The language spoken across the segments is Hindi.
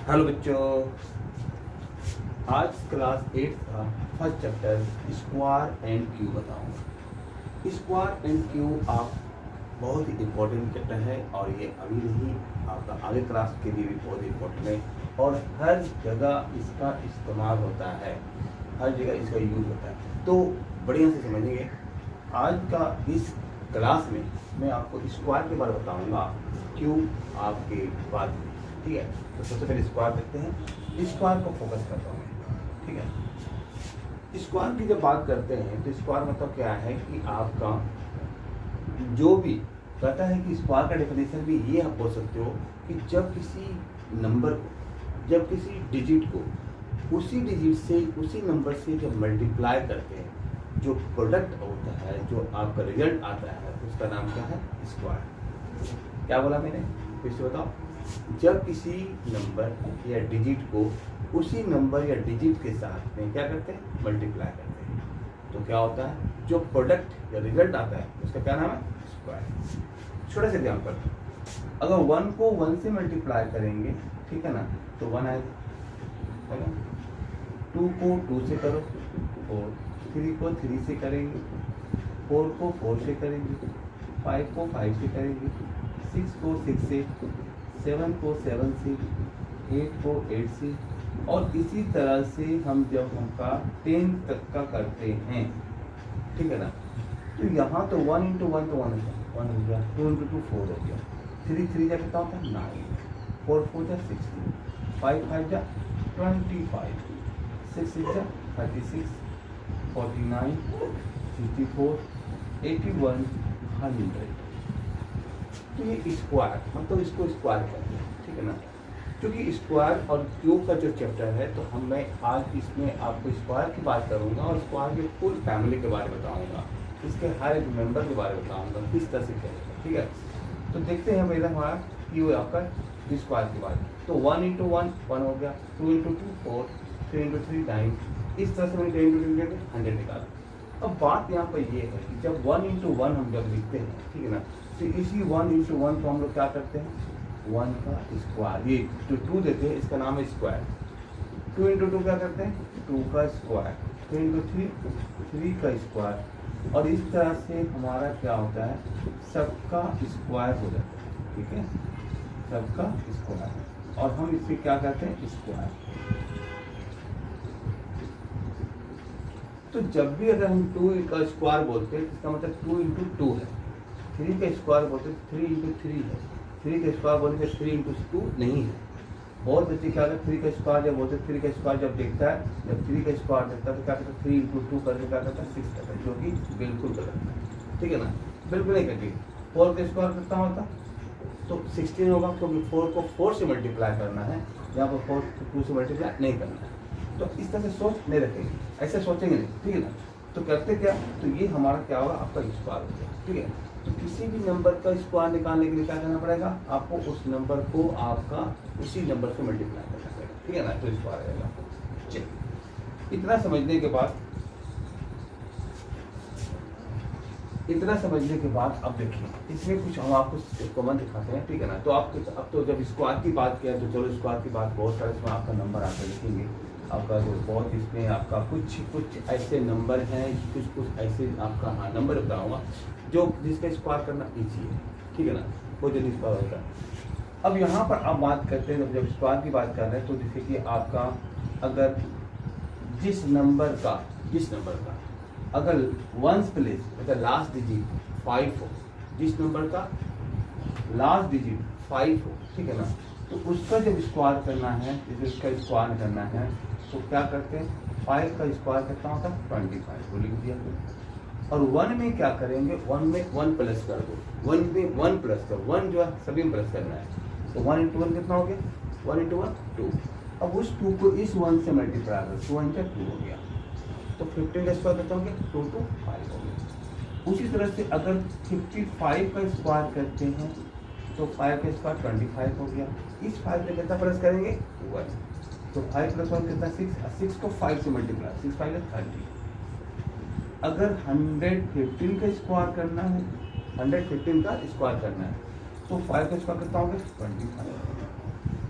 हेलो बच्चों, आज क्लास 8 का first chapter square and cube बताऊंगा। स्क्वायर एंड क्यूब आप बहुत ही इम्पोर्टेंट चैप्टर है और ये अभी नहीं आपका आगे क्लास के लिए भी बहुत इम्पोर्टेंट है और हर जगह इसका इस्तेमाल होता है, हर जगह इसका यूज होता है। तो बढ़िया से समझिए। आज का इस क्लास में मैं आपको स्क्वायर के बारे में बताऊँगा, क्यूब आपके बाद में। ठीक है, तो सबसे पहले स्क्वायर देखते हैं। स्क्वायर को फोकस करता हूँ। ठीक है, स्क्वायर की जब बात करते हैं तो स्क्वायर मतलब क्या है कि आपका जो भी कहता है कि स्क्वायर का डेफिनेशन भी ये आप बोल सकते हो कि जब किसी नंबर को, जब किसी डिजिट को उसी डिजिट से, उसी नंबर से जब मल्टीप्लाई करते हैं, जो प्रोडक्ट होता है, जो आपका रिजल्ट आता है, उसका नाम क्या है? स्क्वायर। क्या बोला मैंने? फिर से बताओ। जब किसी नंबर या डिजिट को उसी नंबर या डिजिट के साथ में क्या करते हैं? मल्टीप्लाई करते हैं, तो क्या होता है? जो प्रोडक्ट या रिजल्ट आता है उसका क्या नाम है? स्क्वायर। छोटा सा एग्जाम्पल, अगर 1 को 1 से मल्टीप्लाई करेंगे, ठीक है ना, तो 1 आएगा। 2 को 2 से करो, और 3 को 3 से करेंगे, 4 को 4 से करेंगे, 5 को 5 से करेंगे, 6 को 6 से, 7 को 7 से, 8 को 8 से, और इसी तरह से हम जब हमका 10 तक का करते हैं, ठीक है ना, तो यहाँ तो 1 इंटू 1 तो 1 हो गया, 2 इंटू 2 4 हो गया, 3 3 जा कितना होता है? 9, 4 4 जा 16, 5 5 जा 25, 6 6 जा 36, 49, 64, 81, 100। तो ये स्क्वायर मतलब इसको स्क्वायर कहते हैं, ठीक है ना। क्योंकि स्क्वायर और क्यूब का जो चैप्टर है, तो मैं आज इसमें आपको स्क्वायर की बात करूंगा और स्क्वायर के फुल फैमिली के बारे में बताऊंगा, इसके हर एक मेंबर के बारे में बताऊंगा किस तरह से करेगा। ठीक है, तो देखते हैं मेरा हमारा क्यूब आपका स्क्वायर की बात। तो 1 इंटू 1 1 हो गया, 2 इंटू 2 4, 3 इंटू 3 9, इस तरह से मैंने 10 इंटू 10 100 निकाला। अब बात यहाँ पर ये है कि जब 1 इंटू 1 हम जब लिखते हैं, ठीक है ना, तो इसी 1 इंटू 1 को हम लोग क्या करते हैं? 1 का स्क्वायर, ये जो 2 देते हैं इसका नाम है स्क्वायर। 2 इंटू 2 क्या करते हैं? 2 का स्क्वायर। 3 इंटू 3 3 का स्क्वायर, और इस तरह से हमारा क्या होता है? सबका स्क्वायर हो जाता है। ठीक है, सबका स्क्वायर, और हम इसे क्या करते हैं? स्क्वायर। तो जब भी अगर हम 2 का स्क्वायर बोलते हैं, इसका मतलब 2 इंटू 2 है। 3 का स्क्वायर बोलते हैं 3 इंटू 3 है। 3 का स्क्वायर बोलते हैं 3 इंटू 2 नहीं है। बहुत बच्चे क्या करते हैं? 3 का स्क्वायर जब बोलते हैं, 3 का स्क्वायर जब देखता है, जब 3 का स्क्वायर देखता है तो क्या करता है? 3 इंटू 2 करके क्या करता है? 6 करता है, जो कि बिल्कुल गलत है। ठीक है ना, बिल्कुल नहीं करती। 4 का स्क्वायर कितना होता? तो 16 होगा, क्योंकि 4 को 4 से मल्टीप्लाई करना है, यहाँ पर 4 को 2 से मल्टीप्लाई नहीं करना है। तो इस तरह से सोच नहीं रखेंगे, ऐसे सोचेंगे नहीं। ठीक है ना, तो करते क्या? तो ये हमारा क्या होगा? आपका स्क्वायर हो गया। ठीक है, तो किसी भी नंबर का स्क्वायर निकालने के लिए क्या करना पड़ेगा? आपको उस नंबर को आपका उसी नंबर से मल्टीप्लाई करना पड़ेगा। ठीक है ना, तो स्क्वायर रहेगा। चलिए, इतना समझने के बाद अब देखिए, इसमें कुछ हम आपको कॉमन दिखाते हैं। ठीक है ना, तो आपको अब तो जब स्क्वायर की बात किया, तो चलो स्क्वायर की बात बहुत सारे इसमें आपका नंबर आकर लिखेंगे। आपका जो बहुत इसमें आपका कुछ ऐसे नंबर हैं, कुछ ऐसे आपका नंबर बताऊंगा जो जिसका स्क्वायर करना ईजी है। ठीक है ना, वो जल्दी स्क्वायर होता है। अब यहाँ पर आप बात करते हैं, जब स्क्वायर की बात कर रहे हैं, तो जैसे कि आपका अगर जिस नंबर का अगर वंस प्लेस मतलब लास्ट डिजिट 5 हो, जिस नंबर का लास्ट डिजिट 5 हो, ठीक है ना, तो उसका जब स्क्वायर करना है, जैसे उसका स्क्वायर करना है, तो क्या करते हैं? 5 का स्क्वायर कितना होता है? 25 को लिख दिया। और 1 में क्या करेंगे? 1 में 1 प्लस कर दो। 1 में 1 प्लस कर, 1 जो है सभी में प्लस करना है, तो 1 इंटू 1 कितना हो गया? 1 इंटू 1 2। अब उस 2 को इस 1 से मल्टीप्लाई करो, 2 इंटू 2 हो गया, तो 15 का स्क्वायर कितना हो गया? 2 to 5 हो गया। उसी तरह से अगर 55 का स्क्वायर करते हैं, तो 5 का स्क्वायर 25 हो गया। इस 5 में कितना प्लस करेंगे? 1, तो 5 प्लस 1 कितना? 6। 6 को 5 से मल्टीप्लाई, 6 5 30। अगर 115 का स्क्वायर करना है, 115 का स्क्वायर करना है, तो 5 का स्क्वायर कितना हो गया? 25।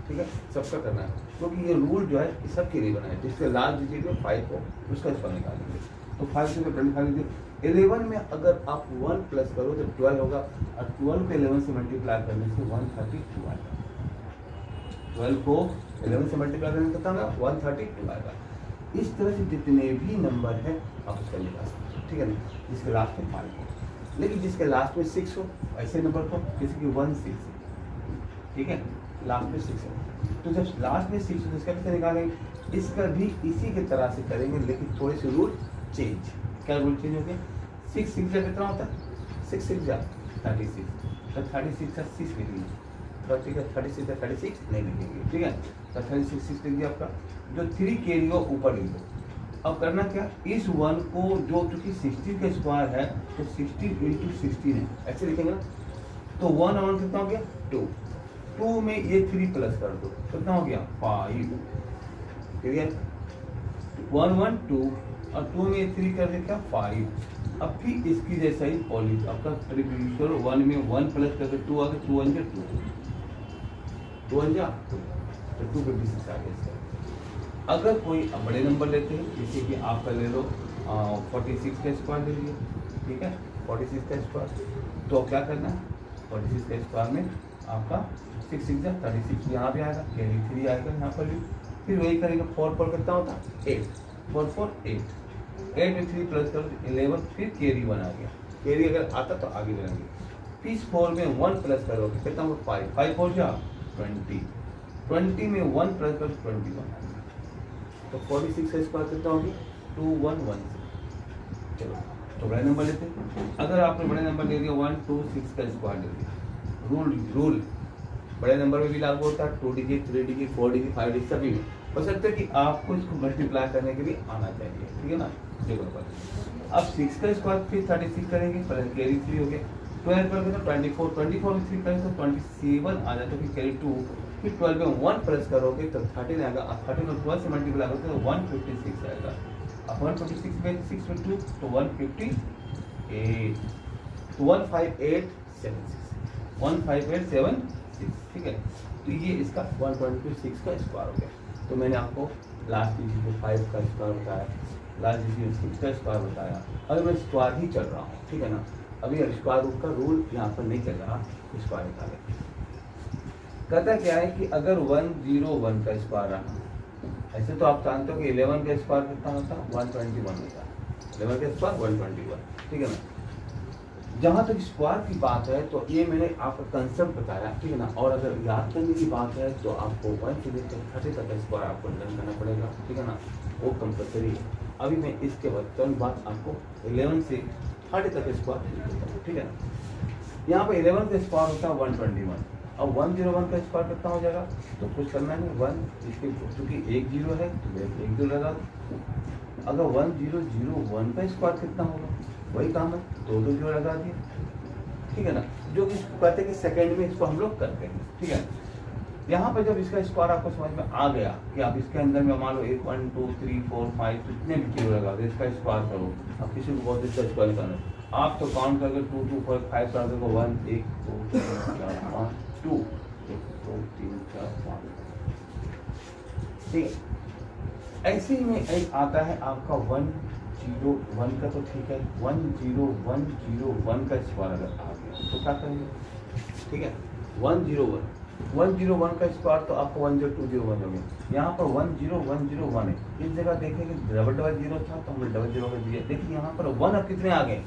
ठीक है, सबका करना है, क्योंकि ये रूल जो है ये सबके लिए बना है। जिसके लास्ट डिजिट में 5 हो उसका स्क्वायर निकालेंगे। तो 5 से 25 लीजिए। 11 में अगर आप 1 प्लस करो तो 12 होगा, और 12 को 11 से मल्टीप्लाई करने से 132 आएगा। 12 को 11 से मल्टीप्लाई करने से कितना होगा? 132 आएगा। इस तरह से जितने भी नंबर है आप उसका निकाल सकते हो, ठीक है ना, जिसके लास्ट में 5 हो। लेकिन जिसके लास्ट में 6 हो ऐसे नंबर को, जैसे कि 1 6, ठीक है, लास्ट में 6 है, तो जब लास्ट में 6 हो तो इसका कैसे निकालेंगे? इसका भी इसी के तरह से करेंगे, लेकिन थोड़े से रूल चेंज। क्या रूल चेंज हो गया? 6 6 जा कितना होता है? 6 6 जा 36, तो 36 का 6 लिखेंगे, 30 का 36 का 36 नहीं लिखेंगे, ठीक है, तो 36 6 लिख दिया आपका। जो 3 कैरी हो ऊपर लिख दो। अब करना क्या, इस 1 को जो चूंकि 16 का स्क्वायर है तो 16 इंटू 16 है, ऐसे लिखेंगे ना। तो 1 और 1 कितना हो गया? 2। 2 में ये 3 प्लस कर दो, कितना हो गया? 5। क्लियर? 1 1 2 और 2 में 3 कर दे क्या? 5। अब फिर इसकी जैसा ही पॉलिश आपका ट्रिब्यूशन 1 में 1 प्लस करके 2 आ गया, 2 1 जा 2 1 जा 2, तो 256 आ गया इसका। अगर कोई बड़े नंबर लेते हैं, जैसे कि आपका ले लो 46 का स्क्वायर ले लीजिए, ठीक है, 46 का स्क्वायर, तो क्या करना है? 46 का स्क्वायर में आपका 6 6 जा 36 यहाँ भी आएगा, कैरी 3 आएगा यहाँ पर भी। फिर वही करेंगे, 4 4 कितना होता है? 8, 4 4 8, 8 में 3 प्लस करो 11, फिर कैरी 1 आ गया। कैरी अगर आता तो आगे बढ़ेंगे। फिर 4 में 1 प्लस करोगे कितना होगा? 5, 5 4 जा 20, 20 में 1 प्लस करो 21 आ गया। तो 46 का स्क्वायर कितना होगी? 2116। चलो तो बड़े नंबर लेते हैं। अगर आपने बड़े नंबर ले लिया 126 का स्क्वायर ले लिया, रूल बड़े नंबर में भी लागू होता है, 2 डिजिट 3 डिजिट 4 डिजिट 5 डिजिट सभी में। बशर्ते कि आपको इसको मल्टीप्लाई करने के लिए आना चाहिए, ठीक है ना। देखो अब 6 का स्क्वायर फिर 36 करेंगे, पहले कैरी 3 हो गया, 12 पर कितना 24, 24 में 3 करेंगे तो 27 आ जाता है, फिर कैरी 2, फिर 12 में 1 प्लस करोगे तो 13 आएगा। अब 13 और 12 से मल्टीप्लाई करोगे तो 156 आएगा। अब 156 में 6 में 2 तो 158, तो 15876, 15876, ठीक है। तो ये इसका 126 का स्क्वायर हो गया। तो मैंने आपको लास्ट डिजिट को 5 का स्क्वायर बताया, लास्ट डिजिट 6 का स्क्वायर बताया। अगर मैं स्क्वायर ही चल रहा हूँ, ठीक है ना, अभी स्क्वायर रूट का रूल यहाँ पर नहीं चल रहा, स्क्वायर निकालें। कहता क्या है कि अगर 101 का स्क्वायर रहा, ऐसे तो आप जानते हो कि 11 का स्क्वायर कितना होता है? 121 होता है। 11 का स्क्वायर 121, ठीक है ना। जहाँ तक स्क्वायर की बात है तो ये मैंने आपका कंसेप्ट बताया, ठीक है ना। और अगर याद करने की बात है तो आपको 1 से लेकर 30 तक का स्क्वायर आपको लर्न करना पड़ेगा, ठीक है ना, वो कंपल्सरी है। अभी मैं इसके बाद आपको 11 से 30 तक का स्क्वायर, ठीक है ना। यहाँ पर 11 का स्क्वायर होता है 121। अब 101 का स्क्वायर कितना हो जाएगा? तो कुछ करना नहीं, 1 इसके चूँकि 1 0 है तो 1 0 लगा दो। अगर 1001 का स्क्वायर कितना होगा? वही काम है, 2 2 0 लगा दिए, ठीक है ना। जो कि कहते हैं कि सेकंड में इसको हम लोग करते हैं, ठीक है। यहाँ पर जब इसका स्क्वायर आपको समझ में आ गया कि आप इसके अंदर में मान लो 1 1 2 3 4 5 जितने भी किलो लगा दो, इसका स्क्वायर करो। अब किसी को बहुत इसका स्क्वायर करना, आप तो काउंट करके 2 2 4 5 कर दो, 1 1 2 3 4 5 2 1 2 3 4 5, ठीक है। ऐसे ही में एक आता है आपका 101 का, तो ठीक है 10101 का स्क्वायर अगर आ गया तो क्या करेंगे? ठीक है 101 का स्क्वायर तो आपको 10201 हो गया। यहाँ पर 10101 है, इस जगह देखेंगे डबल डबल जीरो था तो हमने डबल जीरो का दिया। देखिए यहाँ पर 1 अब कितने आ गए?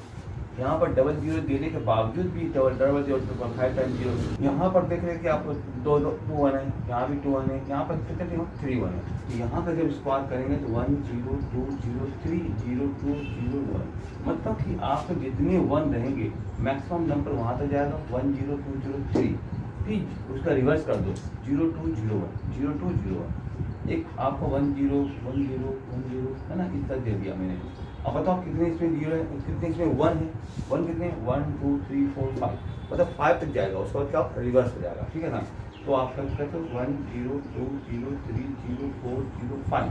यहाँ पर डबल जीरो देने के बावजूद भी डबल जीरो 5 टाइम जीरो। यहाँ पर देख रहे हैं कि आपको 2 1 है, यहाँ भी 2 1 है, यहाँ पर कितने 3 1 है। तो यहाँ पर जब स्क्वायर करेंगे तो 1 0 2 0 3 0 2 0 1, मतलब कि आपको जितने 1 रहेंगे मैक्सिमम नंबर वहाँ तक जाएगा 1 0 2 0 3, फिर उसका रिवर्स कर दो 0 2 0 1 0 2 0 1, एक आपको 1 0 1 0 1 0 है ना, इस तक दे दिया मैंने। अब बताओ कितने इसमें 0 है, कितने इसमें 1 है, 1 कितने 1 2 3 4 5, मतलब 5 तक जाएगा, उसके बाद क्या रिवर्स हो जाएगा, ठीक है ना। तो आपका कहते हो 1 0 2 0 3 0 4 0 5,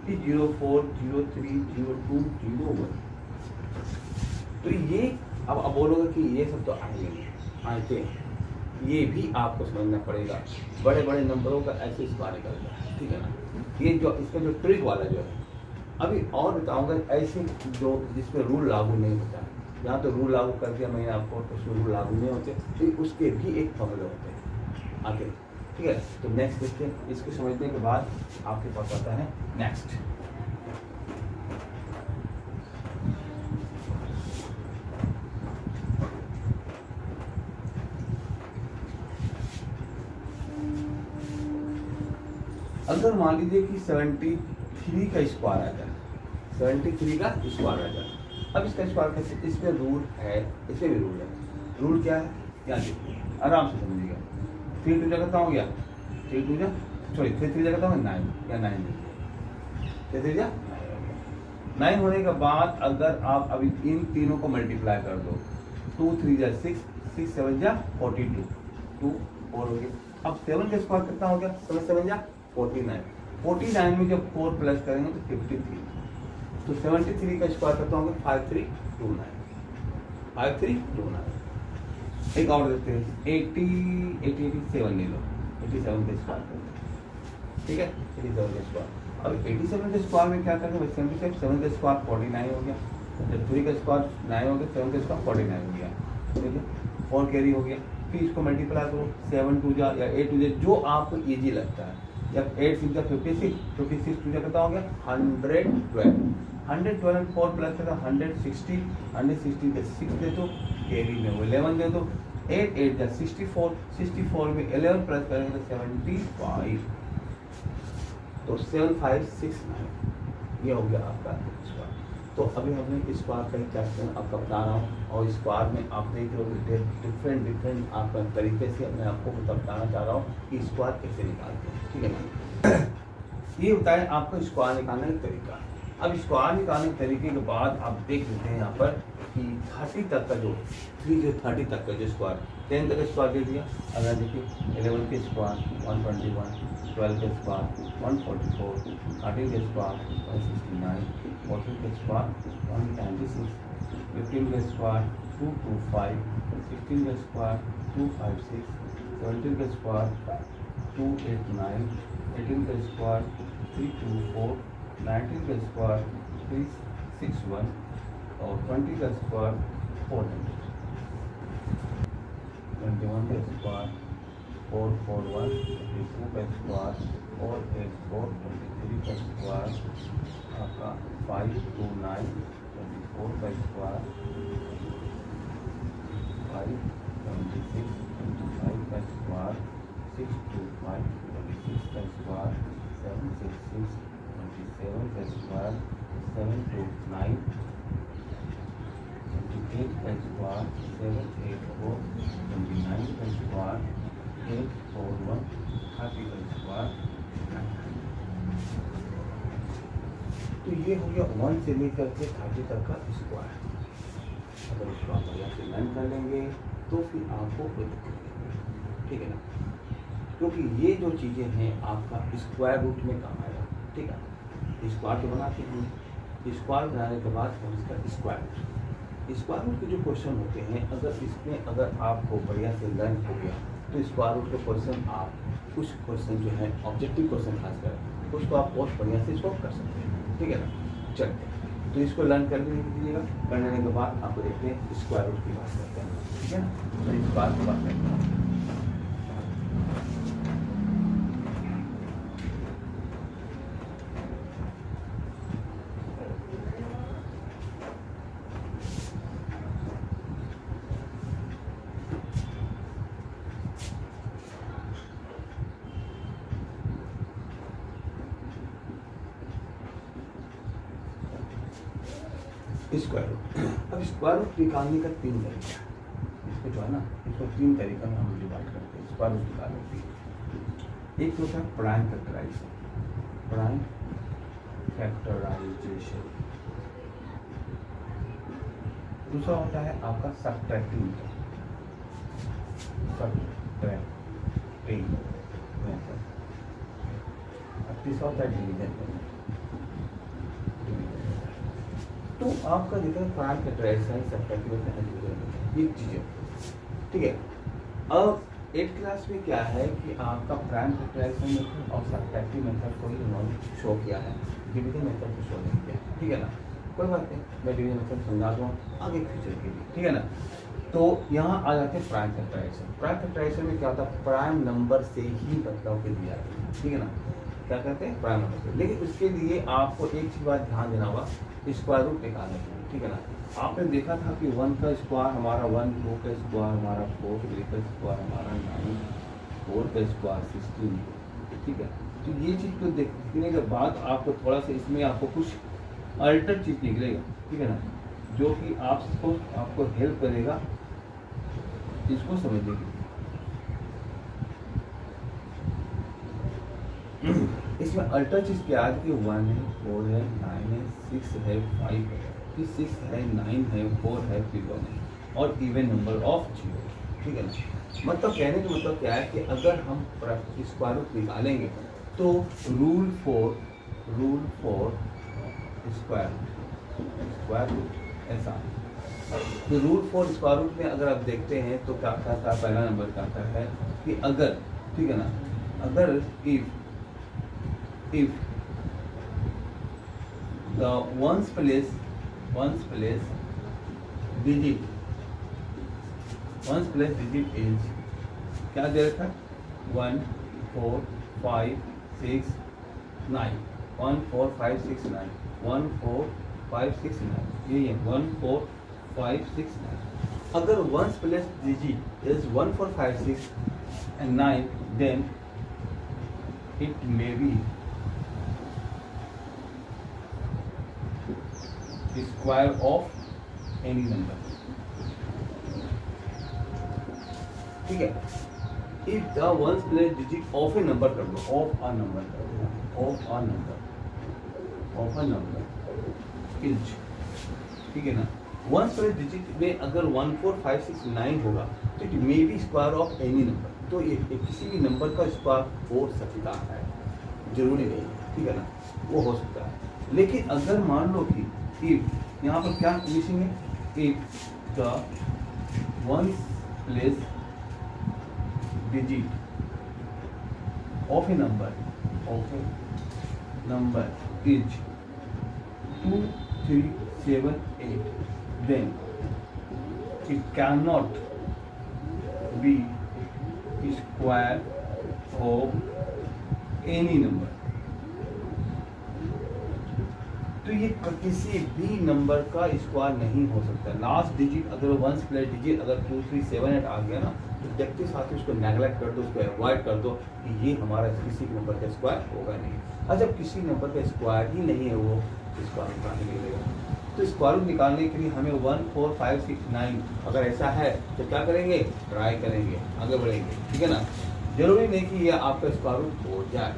फिर 0 4 0 3 0 2 0 1। तो ये अब बोलोगे कि ये सब तो आए थे, ये भी आपको समझना पड़ेगा। बड़े बड़े नंबरों का ऐसे स्क्वायर निकलता है, ठीक है ना। ये जो इसका जो ट्रिक वाला जो है, अभी और बताऊंगा ऐसे जो जिसमें रूल लागू नहीं होता। यहाँ तो रूल लागू कर दिया मैंने आपको, तो उसमें रूल लागू नहीं होते, तो उसके भी एक फॉर्मूले होते हैं आगे, ठीक है। तो नेक्स्ट देखते हैं, इसको समझने के बाद आपके पास आता है नेक्स्ट। अगर मान लीजिए कि 73 का स्क्वायर आ जाए, 73 का स्क्वायर आ जाए। अब इसका स्क्वायर कैसे, इसमें रूल है, इसमें भी रूल है। रूल क्या है, क्या देखिए आराम से समझिएगा। 3 टू जगह हो गया, 3 टू जा सॉरी 3 जगह 9 या 9 देखिए 9 होने के बाद अगर आप अभी इन तीनों को मल्टीप्लाई कर दो, 2 3 जा 6, 6 7 जा 42, 2 4 हो गया। अब 7 का स्क्वायर कितना हो गया, 7 7 जा 49, 49 में जब 4 प्लस करेंगे तो 53, तो 73 का स्क्वायर करता होंगे 5329, 5329। एक और देते हैं 87 ले लो, 87 का स्क्वायर करते हैं, ठीक है 87 का स्क्वायर। अब 87 के स्क्वायर में क्या करेंगे, 7 का स्क्वायर 49 हो गया, जब 3 का स्क्वायर 9 हो गया, 7 का स्क्वायर 49 हो गया, ठीक है 4 कैरी हो गया। फिर इसको मल्टीप्लाई करो, 7 टू जा या 8 टू जा, जो आपको ईजी लगता है। जब 8 6 जा 56, 56 टू जा कितना हो गया 112, 112 4 प्लस करेगा 160, 160 के 6 दे दो, कैरी में वो 11 दे दो, 8 8 जा 64, 64 में 11 प्लस करेंगे तो 75, तो 7569 ये हो गया आपका स्क्वायर। तो अभी हमने स्क्वायर का ही चैप्टर आपका बता रहा हूँ, और स्क्वायर में आप देख रहे हो डिफरेंट आपका तरीके से मैं आपको बताना चाह रहा हूँ कि स्क्वायर कैसे निकालते हैं, ठीक है ना। ये होता है आपको स्क्वायर निकालने का तरीका। अब स्क्वायर निकालने के तरीके के बाद आप देख लेते हैं यहाँ पर कि 30 तक का जो 30 तक का जो स्क्वायर, 10 तक का स्क्वायर दे दिया। अगर देखिए 11 के स्क्वायर 121, 12 के स्क्वायर 144, 13 के स्क्वायर 169, 14 के स्क्वायर 196, 15 के स्क्वायर 225, 16 के स्क्वायर 256, 17 के स्क्वायर 289, 18 के स्क्वायर 324, 19 का स्क्वायर 361 और 20 का स्क्वायर 400, 21 का स्क्वायर 441, 22 का स्क्वायर 484, 23 का स्क्वायर आपका 529, 24 का स्क्वायर 576, 25 का स्क्वायर 625, 26 का स्क्वायर 766, 27 का स्क्वायर 729, 28 का स्क्वायर 784, 29 का स्क्वायर 841, 30 का स्क्वायर। तो ये हो गया 1 से लेकर के 30 तक का स्क्वायर। अगर इसको आप बढ़िया से लर्न कर लेंगे तो फिर आपको कोई दिक्कत नहीं, ठीक है ना, क्योंकि ये जो चीज़ें हैं आपका स्क्वायर रूट में काम आएगा, ठीक है। स्क्वायर तो बनाते हैं, स्क्वायर बनाने के बाद हम इसका स्क्वायर रूट के जो क्वेश्चन होते हैं, अगर आपको बढ़िया से लर्न हो गया तो स्क्वायर रूट के क्वेश्चन आप कुछ क्वेश्चन जो है ऑब्जेक्टिव क्वेश्चन खासकर उसको आप बहुत बढ़िया से सॉल्व कर सकते हैं, ठीक है ना। चलिए तो इसको लर्न कर लीजिएगा, कर लेने के बाद आपको देखते हैं स्क्वायर रूट की बात करते हैं, ठीक है ना। तो इस बात की बात करते हैं। स्क्वायर रूट, अब स्क्वायर रूट निकालने का 3 तरीका, इसको जो है ना इसको 3 तरीका में हम डिवाइड करते हैं स्क्वायर रूट निकालने की। एक होता है प्राइम फैक्टराइजेशन, दूसरा होता है आपका सब्ट्रैक्टिंग मेथड, अब तीसरा होता है डिवीजन। तो आपका देखा प्राइम फैक्टराइजेशन, सब्ट्रैक्टिव ये चीज़ें, ठीक है। अब 8th क्लास में क्या है कि आपका प्राइम फैक्टराइजेशन मेथड और सब्ट्रैक्टिव मेथड को ही उन्होंने शो किया है, डिवीजन मेथड को शो नहीं किया, ठीक है ना। कोई बात नहीं, मैं डिवीजन मेथड समझा दूँगा आगे फ्यूचर के लिए, ठीक है ना। तो यहाँ आ जाते हैं प्राइम फैक्टराइजेशन। प्राइम फैक्टराइजेशन में क्या होता है, प्राइम नंबर से ही बदलाव के दिया जाता है, ठीक है ना। क्या कहते हैं, प्राइम नंबर से। लेकिन उसके लिए आपको एक चीज बात ध्यान देना होगा, स्क्वायर रूट निकालने के लिए, ठीक है ना। आपने देखा था कि 1 का स्क्वायर हमारा 1, 2 का स्क्वायर हमारा 4, 3 का स्क्वायर हमारा 9, 4 का स्क्वायर 16, ठीक है। तो ये चीज़ को देखने के बाद आपको थोड़ा सा इसमें आपको कुछ अल्टर चीज़ निकलेगा, ठीक है ना, जो कि आपको हेल्प करेगा इसको समझने के लिए। इसमें अल्टर चीज़ क्या है कि 1 है, 4 है, 9 है, 6 है, 5 है, फिर 6 है, 9 है, 4 है, फिर 1 है, और इवन नंबर ऑफ 0, ठीक है ना। मतलब कहने का मतलब क्या है कि अगर हम स्क्वायर रूट निकालेंगे तो रूल फॉर स्क्वायर रूट ऐसा। तो रूल फॉर स्क्वायर रूट में अगर आप देखते हैं तो क्या आता है, पहला नंबर क्या आता है कि अगर, ठीक है ना, अगर if the ones place digit is क्या दे रखा है, 1 4 5 6 9, 1 4 5 6 9, 1 4 5 6 9, ये 1 4 5 6 9। अगर ones place digit is 1 4 5 6 and 9, then it may be square of any number, ठीक है। if the ones place digit of a number कर दो, of a number is, ठीक है ना। ones place digit में अगर 1 4 5 6 9 होगा तो it may be square of any number, तो ये किसी भी नंबर का स्क्वायर हो सकता है, जरूरी नहीं, ठीक है ना, वो हो सकता है। लेकिन अगर मान लो कि इफ यहाँ पर क्या मिसिंग है, if the ones place digit of A number is 2 3 7 8, then it cannot be square of any number। तो ये किसी भी नंबर का स्क्वायर नहीं हो सकता। लास्ट डिजिट अगर वंस प्लेस डिजिट अगर 2 3 7 8 आ गया ना, तो देखते साथ उसको नेगलेक्ट कर दो, उसको अवॉइड कर दो कि ये हमारा किसी नंबर का स्क्वायर होगा नहीं। और जब किसी नंबर का स्क्वायर ही नहीं है वो स्क्वायर निकालने के लिए, तो स्क्वायर रूट निकालने के लिए हमें 1 4 5 6 9 अगर ऐसा है तो क्या करेंगे, ट्राई करेंगे, आगे बढ़ेंगे, ठीक है ना। जरूरी नहीं कि ये आपका स्क्वायर रूट हो जाए,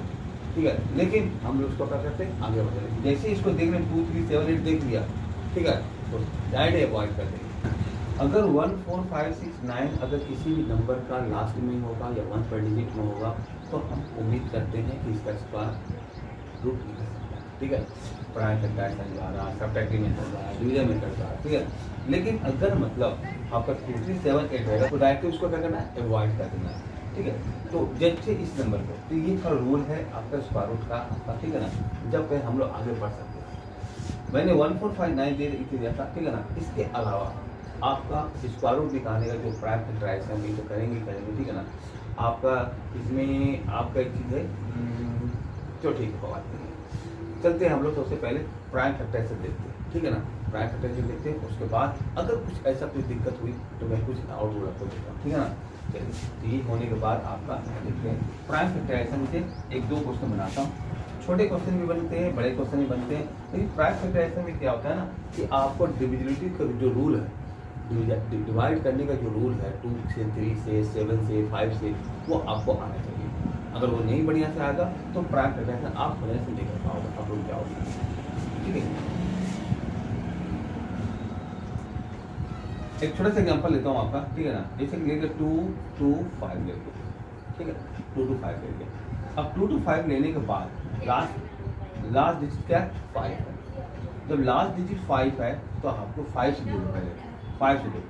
ठीक है, लेकिन हम लोग उसको क्या करते हैं, आगे बढ़ रहे। जैसे इसको देख रहे 2 3 7 8 देख लिया, ठीक है, तो डायरेक्ट अवॉइड कर देंगे। अगर 1 4 5 6 9 अगर किसी भी नंबर का लास्ट में होगा या 1 पर डिजिट में होगा तो हम उम्मीद करते हैं कि इसका स्क्वायर रूट निकल सकता है, ठीक है। प्राइम फैक्टराइजेशन द्वारा, सब्ट्रैक्टिव मेथड द्वारा, डिवीजन मेथड द्वारा, ठीक है। लेकिन अगर मतलब आपका 2 3 7 8 रहेगा तो डायरेक्ट उसको क्या करना है, अवॉइड कर देना है, ठीक है। तो जैसे इस नंबर को, तो ये था रूल है आपका स्क्वायर रूट का आपका, ठीक है ना। जब कहीं हम लोग आगे बढ़ सकते हैं, मैंने 1 4 5 9 दिया था, ठीक है ना। इसके अलावा आपका स्क्वायर रूट निकालने का जो प्राइम फैक्टराइजेशन ये तो करेंगे, ठीक है ना। आपका इसमें आपका एक चीज़ है, तो ठीक है, बात नहीं चलते हैं हम लोग। सबसे पहले प्राइम फैक्टराइजेशन देखते हैं, ठीक है ना। प्राइम फैक्टराइजेशन देखते हैं, उसके बाद अगर कुछ ऐसा कोई दिक्कत हुई तो मैं कुछ और रूल आपको देता हूँ, ठीक है ना। चलिए, ये होने के बाद आपका देखते हैं प्राइम फैक्टराइजेशन से 1-2 क्वेश्चन बनाता हूँ। छोटे क्वेश्चन भी बनते हैं, बड़े क्वेश्चन भी बनते हैं, लेकिन प्राइम फैक्टराइजेशन में क्या होता है ना कि आपको डिविजिबिलिटी का जो रूल है, डिवाइड करने का जो रूल है 2 से 3 से 7 से 5 से, वो आपको आना चाहिए। अगर वो नहीं बढ़िया से आएगा तो प्राइम फैक्टराइजेशन आप बढ़िया से नहीं कर पाओगे, आप रुक जाओगे, ठीक है। एक छोटा सा एग्जांपल लेता हूँ आपका, ठीक है ना। जैसे कि लेकर 2 2 5 ले लो, ठीक है, 2 2 5 ले लिया। अब 2 2 5 लेने के बाद लास्ट डिजिट क्या है, 5 है। जब लास्ट डिजिट 5 है तो आपको 5 से जोड़ो, पहले 5 से जोड़ो,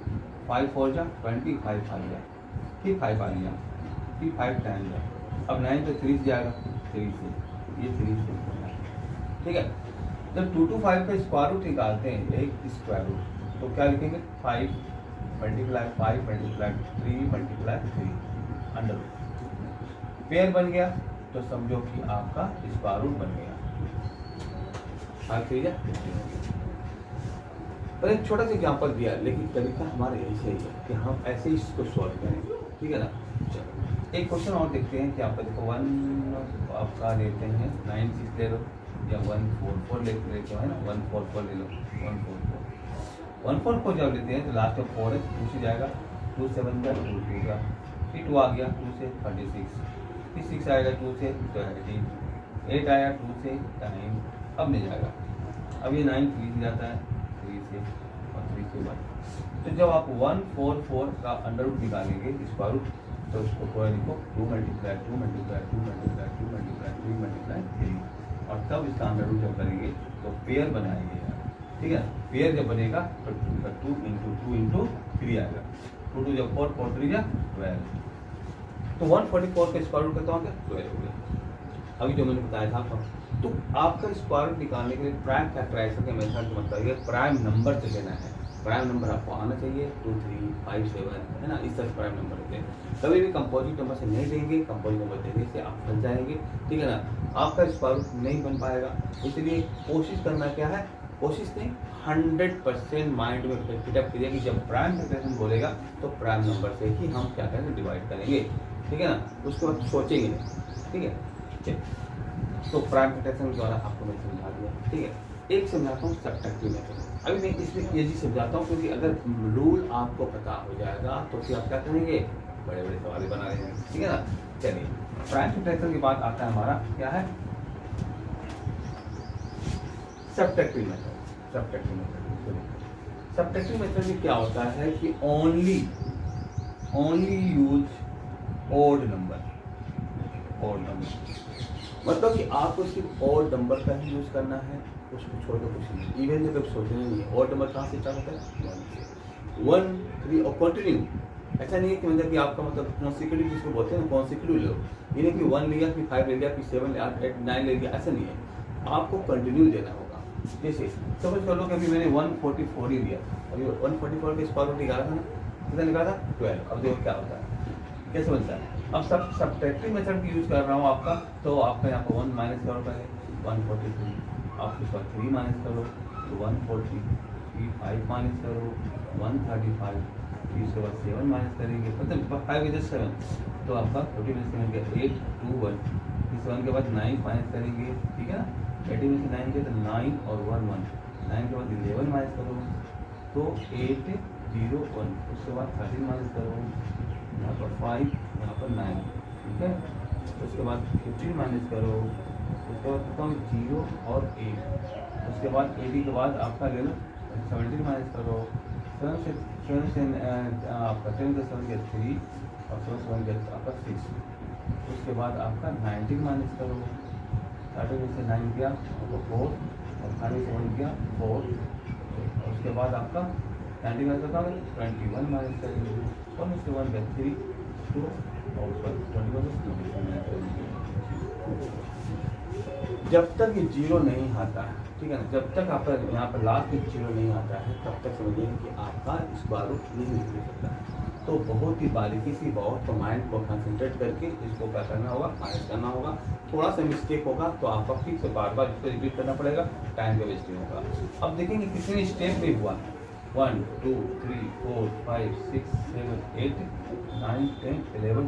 5 4 जा 20, 5 आ गया, फिर 5 आ गया, 55 टाइम्स है। अब 9 तो 3 से जाएगा, 3 से ये 3 से होना है, ठीक है। जब 225 का स्क्वायर रूट निकालते हैं, एक स्क्वायर रूट, तो क्या लिखेंगे 5 multiply 5 multiply 3 multiply 3 under root. Pair बन गया तो समझो कि आपका स्क्वायर रूट बन गया। पर एक छोटा सा एग्जाम्पल दिया, लेकिन तरीका हमारा ऐसे ही है कि हम ऐसे ही इसको सॉल्व करेंगे, ठीक है ना। चलो एक क्वेश्चन और देखते हैं कि आपका देखो 1 आपका लेते हैं 96 ले लो या 144 लेते हैं ना, 144 ले लो, 144 जब लेते हैं तो लास्ट में 4 है, 2 से जाएगा, 2 7 का 2 2 का, फिर 2 आ गया, 2 से 36, फिर 6 आएगा, 2 से 18, 8 आया, 2 से 9, अब नहीं जाएगा। अब ये 9 3 से जाता है, 3 से और 3 से 1। तो जब आप 144 का अंडर रूट निकालेंगे स्क्वायर रूट, तो उसको थोड़ा लिखो 2 multiply 2 multiply 2 multiply 2 multiply 3 multiply 3, और तब इसका अंडर रूट जब करेंगे तो पेयर बनाएंगे, ठीक है। पेयर जब बनेगा तो 2 इंटू 2 इंटू 3 आएगा, 2 2 जब 4 4 3 12, तो 144 का स्क्वायर रूट कितना हो गया 12 हो गया। अभी जो मैंने बताया था आपको, तो आपका स्क्वायर रूट निकालने के लिए प्राइम फैक्टराइजेशन के मेथड का मतलब ये प्राइम नंबर से लेना है। प्राइम नंबर आपको आना चाहिए 2 3 5 7, है ना, इस तरह से प्राइम नंबर होते हैं। कभी भी कंपोजिट नंबर से नहीं देंगे, कंपोजिट नंबर देने से आप फंस जाएंगे, ठीक है ना। आपका स्क्वायर रूट नहीं बन पाएगा, इसलिए कोशिश करना क्या है, कोशिश नहीं 100% माइंड में फिटअप करिए कि जब प्राइम फैक्टराइजेशन बोलेगा तो प्राइम नंबर से ही हम क्या करेंगे, डिवाइड करेंगे, ठीक है ना। उसके बाद सोचेंगे नहीं, ठीक है। तो प्राइम फैक्टराइजेशन के द्वारा आपको मैं समझा दिया, ठीक है। एक समझाता हूँ सब्ट्रैक्टिव मेथड। अभी मैं इसमें ये चीज समझाता हूँ क्योंकि अगर रूल आपको पता हो जाएगा तो फिर आप क्या करेंगे, बड़े बड़े सवाल बना लेंगे, ठीक है ना। चलिए प्राइम फैक्टराइजेशन के बाद आता है हमारा क्या है, subtractive method. Subtractive method, subtractive method में क्या होता है कि ओनली यूज ओड नंबर, मतलब कि आपको सिर्फ ओड नंबर का ही यूज करना है, उसको छोड़कर कुछ नहीं। इवन जब सोचना नहीं है ओड नंबर कहाँ से स्टार्ट होता है, 1 3 और कंटिन्यू। ऐसा नहीं है कि मतलब कि आपका मतलब कॉन्सिक्यूटिव जिसको बोलते हैं कॉन्सिक्यूटिव लो, ये नहीं कि 1 लिया फिर 5 ले लिया फिर 7 8 9 ले लिया, ऐसा नहीं है। आपको कंटिन्यू देना होगा। जैसे समझ कर लो कि अभी मैंने 144 ही लिया, अभी 144 का स्क्वायर रूट निकाला था ना, कितना निकाला था 12। अब देखो क्या होता है, कैसे बनता है। अब सब्ट्रैक्टिव मेथड की यूज कर रहा हूँ आपका, तो आपका यहाँ पर 1 माइनस करो पहले 143, आप उसके बाद 3 माइनस करो तो 140, फिर 5 माइनस करो 135, फिर उसके बाद 7 माइनस करेंगे, मतलब 5 इधर 7, तो आपका 40 में से 8 2 1, फिर 7 के बाद 9 माइनस करेंगे, ठीक है ना। 80 में से 9 के तो 9 और 1 1, 9 के बाद 11 माइनस करो तो 8 0 1, उसके बाद 13 माइनस करो, यहाँ पर 5 यहाँ पर 9, ठीक है। उसके बाद 15 माइनस करो, उसके बाद कहता हूँ 0 और 8, उसके बाद 80 के बाद आपका ले लो 17 माइनस करो, 7 से आपका 10 का 7 गया 3 और 7 गया आपका 6, उसके बाद आपका 19 माइनस करो, 30 में से 9 गया आपका 4 और 5 से 1 गया 4, उसके बाद आपका 90 माइनस करता हूँ 21 माइनस करेंगे, और उसके बाद 3 2 और उसके बाद 21 माइनस करेंगे। जब तक ये 0 नहीं आता है, ठीक है ना, जब तक आपका यहाँ पर लास्ट में 0 नहीं आता है तब तक समझिए कि आपका स्क्वायर रूट नहीं निकल सकता है। तो बहुत ही बारीकी से बहुत माइंड को कंसंट्रेट करके इसको क्या करना होगा, माइनस करना होगा। थोड़ा सा मिस्टेक होगा तो आपका फिर से बार बार इसको रिपीट करना पड़ेगा, टाइम का वेस्टिंग होगा। अब देखेंगे कितने स्टेप में हुआ, 1 2 3 4 5 6 7 8 9 10 11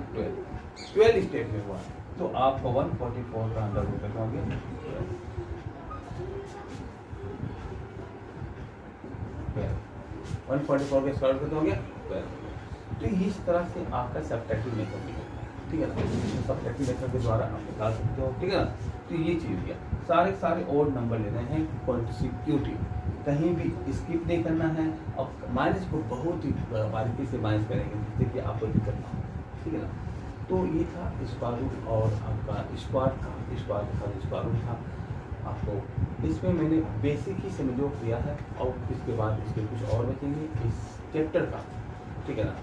12 स्टेप में हुआ। तो आपका 144 का अंडर रूट कितना हो गया, 144 का स्क्वायर कितना हो गया 12। तो इस तरह से आपका सब्ट्रैक्टिव मेथड निकलता है, ठीक है ना। सब्ट्रैक्टिव मेथड के द्वारा आप निकाल सकते हो, ठीक है ना। तो ये चीज़ किया, सारे ओड नंबर लेने हैं कॉन्सिक्यूटिव, कहीं भी स्किप नहीं करना है। अब माइनस को बहुत ही बारीकी से माइनस करेंगे जिससे कि आपको दिक्कत ना हो, ठीक है ना। तो ये था स्क्वायर रूट और आपका स्क्वायर रूट था आपको। इसमें मैंने बेसिक ही समझो किया है और इसके बाद इसके कुछ और बचेंगे इस चैप्टर का, ठीक है ना।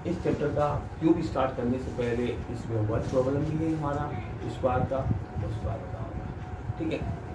इस चैप्टर का क्यूब स्टार्ट करने से पहले इसमें वर्क प्रॉब्लम भी है हमारा स्क्वायर का, तो स्क्वायर बताऊँगा। ठीक है।